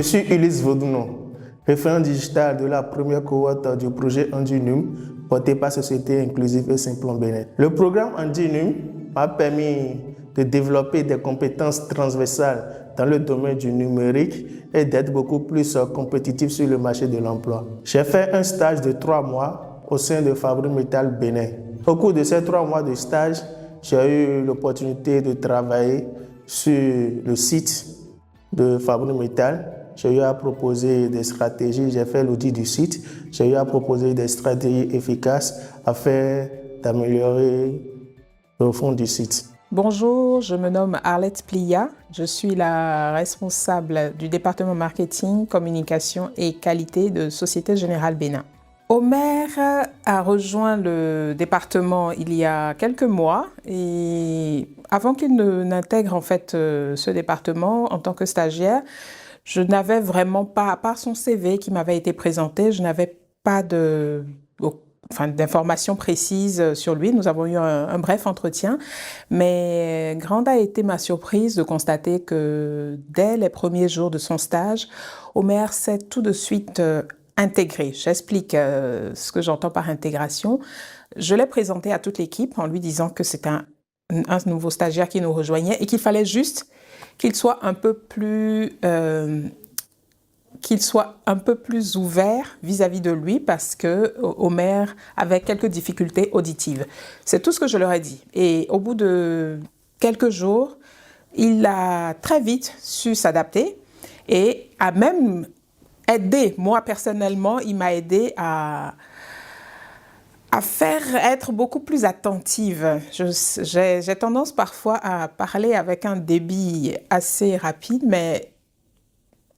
Je suis Ulysse Vaudounon, référent digital de la première cohorte du projet Handinum, porté par Société Inclusive et Simplon Bénin. Le programme Handinum m'a permis de développer des compétences transversales dans le domaine du numérique et d'être beaucoup plus compétitif sur le marché de l'emploi. J'ai fait un stage de 3 mois au sein de Fabrique Métal Bénin. Au cours de ces 3 mois de stage, j'ai eu l'opportunité de travailler sur le site de Fabrique Métal. J'ai eu à proposer des stratégies, j'ai fait l'audit du site, j'ai eu à proposer des stratégies efficaces afin d'améliorer le fond du site. Bonjour, je me nomme Arlette Plia, je suis la responsable du département marketing, communication et qualité de Société Générale Bénin. Omer a rejoint le département il y a quelques mois et avant qu'il n'intègre en fait ce département en tant que stagiaire, je n'avais vraiment pas, à part son CV qui m'avait été présenté, je n'avais pas d'informations précises sur lui. Nous avons eu un bref entretien, mais grande a été ma surprise de constater que dès les premiers jours de son stage, Omer s'est tout de suite intégré. J'explique ce que j'entends par intégration. Je l'ai présenté à toute l'équipe en lui disant que c'était un nouveau stagiaire qui nous rejoignait et qu'il fallait juste qu'il soit un peu plus ouvert vis-à-vis de lui parce que Omer avait quelques difficultés auditives. C'est tout ce que je leur ai dit. Et au bout de quelques jours, il a très vite su s'adapter et a même aidé. Moi, personnellement, il m'a aidé à faire être beaucoup plus attentive. J'ai tendance parfois à parler avec un débit assez rapide, mais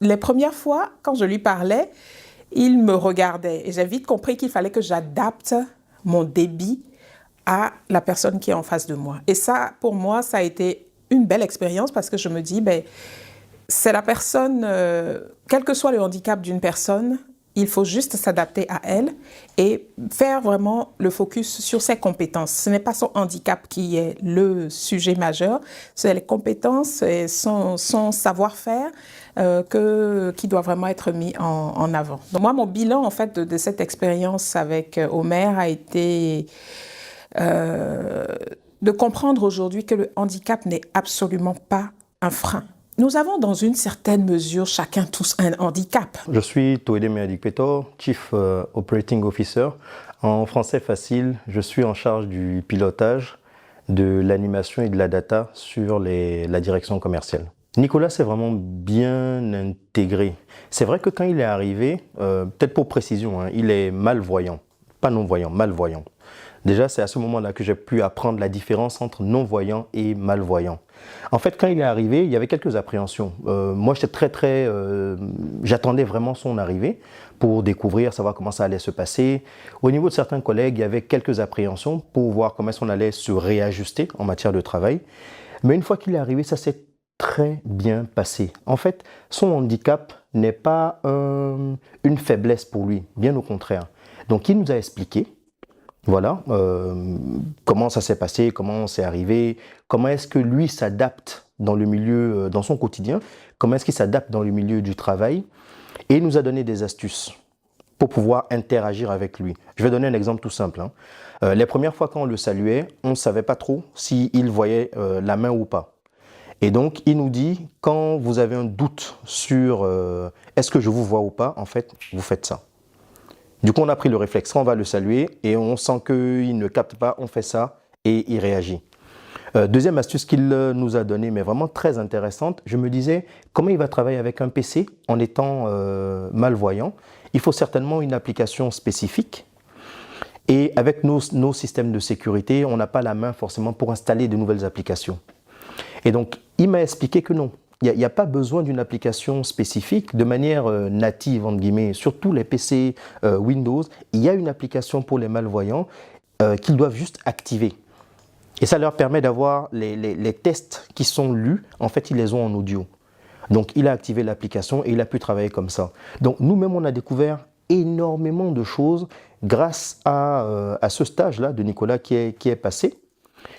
les premières fois, quand je lui parlais, il me regardait et j'ai vite compris qu'il fallait que j'adapte mon débit à la personne qui est en face de moi. Et ça, pour moi, ça a été une belle expérience parce que je me dis, c'est la personne, quel que soit le handicap d'une personne, il faut juste s'adapter à elle et faire vraiment le focus sur ses compétences. Ce n'est pas son handicap qui est le sujet majeur, c'est les compétences et son savoir-faire qui doit vraiment être mis en avant. Donc moi, mon bilan en fait de cette expérience avec Omer a été de comprendre aujourd'hui que le handicap n'est absolument pas un frein. Nous avons dans une certaine mesure chacun tous un handicap. Je suis Toedé Meadik-Petor, Chief Operating Officer. En français facile, je suis en charge du pilotage, de l'animation et de la data sur la direction commerciale. Nicolas s'est vraiment bien intégré. C'est vrai que quand il est arrivé, peut-être pour précision, il est malvoyant, pas non-voyant, malvoyant. Déjà, c'est à ce moment-là que j'ai pu apprendre la différence entre non-voyant et malvoyant. En fait, quand il est arrivé, il y avait quelques appréhensions. Moi, j'étais j'attendais vraiment son arrivée pour découvrir, savoir comment ça allait se passer. Au niveau de certains collègues, il y avait quelques appréhensions pour voir comment on allait se réajuster en matière de travail. Mais une fois qu'il est arrivé, ça s'est très bien passé. En fait, son handicap n'est pas une faiblesse pour lui, bien au contraire. Donc, il nous a expliqué. Voilà, comment ça s'est passé, comment c'est arrivé, comment est-ce que lui s'adapte dans le milieu, dans son quotidien, comment est-ce qu'il s'adapte dans le milieu du travail, et il nous a donné des astuces pour pouvoir interagir avec lui. Je vais donner un exemple tout simple. Les premières fois quand on le saluait, on ne savait pas trop s'il voyait la main ou pas. Et donc, il nous dit, quand vous avez un doute sur est-ce que je vous vois ou pas, en fait, vous faites ça. Du coup, on a pris le réflexe, quand on va le saluer et on sent qu'il ne capte pas, on fait ça et il réagit. Deuxième astuce qu'il nous a donnée, mais vraiment très intéressante, je me disais, comment il va travailler avec un PC en étant malvoyant? Il faut certainement une application spécifique. Et avec nos systèmes de sécurité, on n'a pas la main forcément pour installer de nouvelles applications. Et donc, il m'a expliqué que non. Il n'y a pas besoin d'une application spécifique de manière native, entre guillemets. Sur tous les PC Windows, il y a une application pour les malvoyants qu'ils doivent juste activer. Et ça leur permet d'avoir les tests qui sont lus, en fait, ils les ont en audio. Donc, il a activé l'application et il a pu travailler comme ça. Donc, nous-mêmes, on a découvert énormément de choses grâce à ce stage-là de Nicolas qui est passé.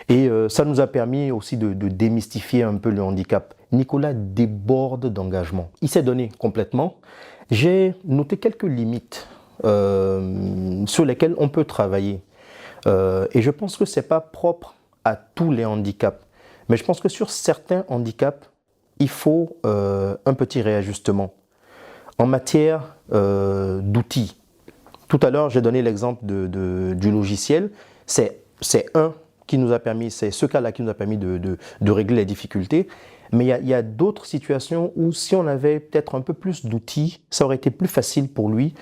Et ça nous a permis aussi de démystifier un peu le handicap. Nicolas déborde d'engagement. Il s'est donné complètement. J'ai noté quelques limites sur lesquelles on peut travailler. Et je pense que ce n'est pas propre à tous les handicaps. Mais je pense que sur certains handicaps, il faut un petit réajustement. En matière d'outils, tout à l'heure, j'ai donné l'exemple du logiciel. C'est un qui nous a permis, c'est ce cas-là qui nous a permis de régler les difficultés. Mais il y a d'autres situations où si on avait peut-être un peu plus d'outils, ça aurait été plus facile pour lui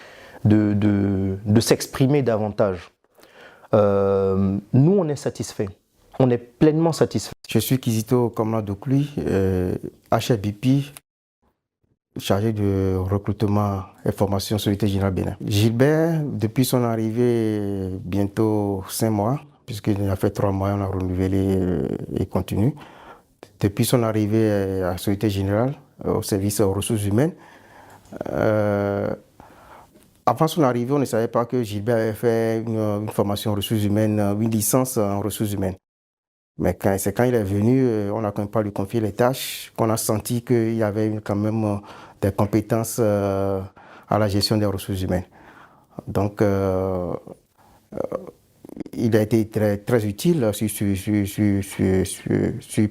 de s'exprimer davantage. Nous, on est satisfait. On est pleinement satisfait. Je suis Kizito Kamladoklui, HFBP, chargé de recrutement et formation Société Générale Bénin. Gilbert, depuis son arrivée, bientôt 5 mois, puisqu'il a fait 3 mois, on a renouvelé et continue. Depuis son arrivée à Société Générale, au service aux ressources humaines, avant son arrivée, on ne savait pas que Gilbert avait fait une formation en ressources humaines, une licence en ressources humaines. Mais c'est quand il est venu, on n'a quand même pas lui confié les tâches, qu'on a senti qu'il y avait quand même des compétences à la gestion des ressources humaines. Donc, il a été très, très utile sur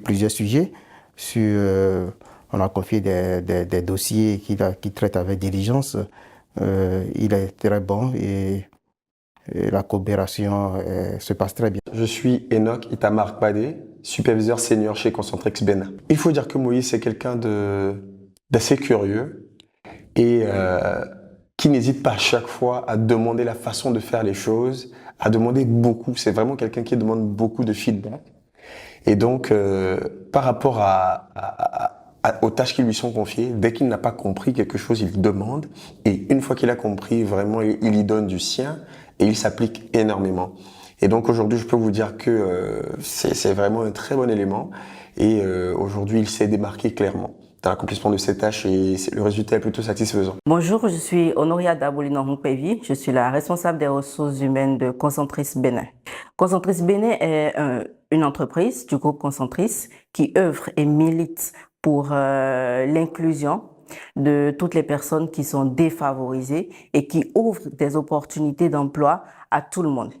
plusieurs sujets. On a confié des dossiers qu'il traite avec diligence. Il est très bon et la coopération se passe très bien. Je suis Enoch Itamar Badé, superviseur senior chez Concentrex Bénin. Il faut dire que Moïse c'est quelqu'un d'assez curieux et qui n'hésite pas à chaque fois à demander la façon de faire les choses, à demander beaucoup. C'est vraiment quelqu'un qui demande beaucoup de feedback. Et donc, par rapport aux tâches qui lui sont confiées, dès qu'il n'a pas compris quelque chose, il demande. Et une fois qu'il a compris, vraiment, il y donne du sien et il s'applique énormément. Et donc aujourd'hui, je peux vous dire que c'est vraiment un très bon élément. Et aujourd'hui, il s'est démarqué clairement dans l'accomplissement de ses tâches et le résultat est plutôt satisfaisant. Bonjour, je suis Honoria Dabolino Mpevi. Je suis la responsable des ressources humaines de Concentris Bénin. Concentris Bénin est une entreprise du groupe Concentris qui œuvre et milite pour l'inclusion de toutes les personnes qui sont défavorisées et qui ouvre des opportunités d'emploi à tout le monde.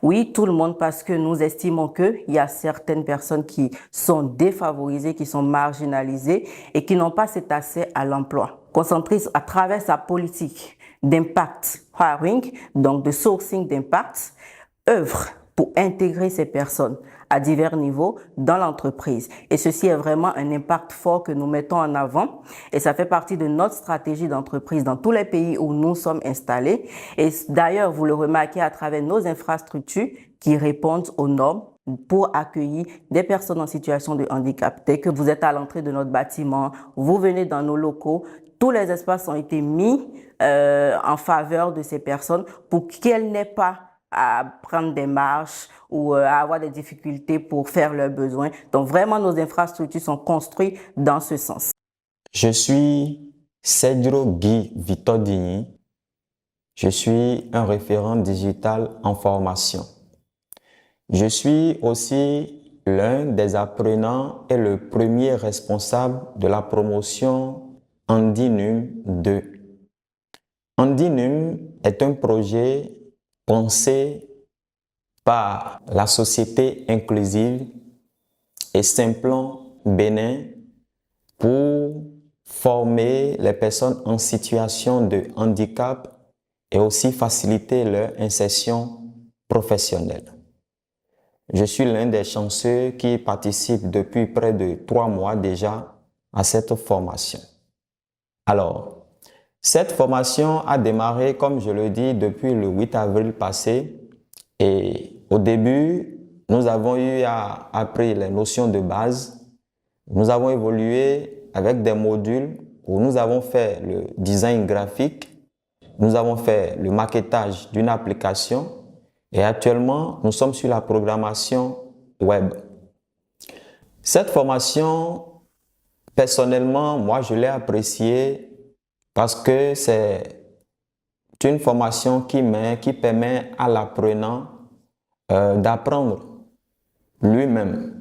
Oui, tout le monde, parce que nous estimons qu'il y a certaines personnes qui sont défavorisées, qui sont marginalisées et qui n'ont pas cet accès à l'emploi. Concentris, à travers sa politique d'impact hiring, donc de sourcing d'impact, œuvre pour intégrer ces personnes à divers niveaux dans l'entreprise. Et ceci est vraiment un impact fort que nous mettons en avant et ça fait partie de notre stratégie d'entreprise dans tous les pays où nous sommes installés. Et d'ailleurs, vous le remarquez à travers nos infrastructures qui répondent aux normes pour accueillir des personnes en situation de handicap. Dès que vous êtes à l'entrée de notre bâtiment, vous venez dans nos locaux, tous les espaces ont été mis en faveur de ces personnes pour qu'elles n'aient pas à prendre des marches ou à avoir des difficultés pour faire leurs besoins. Donc vraiment, nos infrastructures sont construites dans ce sens. Je suis Cedro Guy Vitodini. Je suis un référent digital en formation. Je suis aussi l'un des apprenants et le premier responsable de la promotion Handinum 2. Handinum est un projet pensé par la société inclusive et Simplon Bénin pour former les personnes en situation de handicap et aussi faciliter leur insertion professionnelle. Je suis l'un des chanceux qui participe depuis près de 3 mois déjà à cette formation. Alors, cette formation a démarré, comme je le dis, depuis le 8 avril passé. Et au début, nous avons eu à apprendre les notions de base. Nous avons évolué avec des modules où nous avons fait le design graphique, nous avons fait le maquettage d'une application et actuellement, nous sommes sur la programmation web. Cette formation, personnellement, moi, je l'ai appréciée parce que c'est une formation qui permet à l'apprenant d'apprendre lui-même